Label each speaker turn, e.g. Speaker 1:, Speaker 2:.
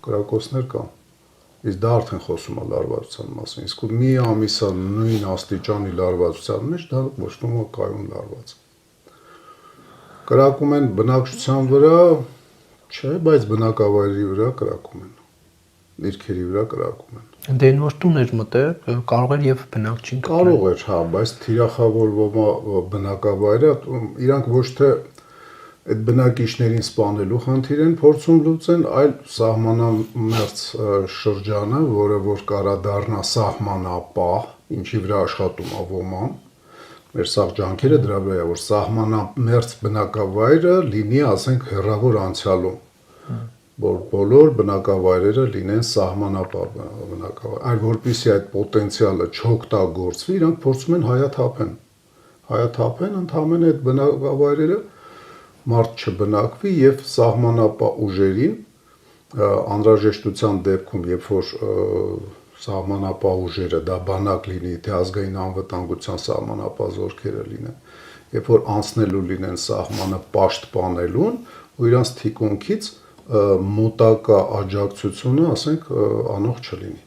Speaker 1: կրակոցներ կան։ Իսկ դա արդեն խոսում է լարվածության մասին։ Իսկ մի ամիսա նույն աստիճանի լարվածության մեջ դա ոչվում է կայուն լարված։ Կրակում են բնակչության վրա, չէ, բայց բնակավայրերի վրա կրակում են։ Դիրքերի վրա կրակում են։
Speaker 2: Դե նոր տուն էր մտել, կարող էր եւ բնակչին
Speaker 1: կարող էր, հա, բայց թիրախավորվող բնակավայրը իրանք ոչ թե այդ բնակիչներին սպանելու խնդիր են փորձում լուծեն, այլ սահմանամերձ շրջանը, որը որ կարա դառնա սահմանապահ, ինչի վրա աշխատում է ոման, մեր սաղ ջանքերը դրա վրա է, որ սահմանամերձ բնակավայրը լինի, ասենք, հեռավոր անցյալում, որ բոլոր բնակավայրերը լինեն սահմանապահ բնակավայր, այլ որպեսզի այդ պոտենցիալը չօգտագործվի, իրանք փորձում են հայաթափեն, ընդհանրապես այդ բնակավայրերը մարդ չբնակվի եւ սահմանապահ ուժերին անհրաժեշտության դեպքում, երբ որ սահմանապահ ուժերը դա բանակ լինի, թե ազգային անվտանգության սահմանապահ զորքերը լինեն, երբ որ անցնելու լինեն սահմանը պաշտպանելուն, ու իրանց թիկունքից մոտակա աջակցությունը, ասենք, անող չլինի։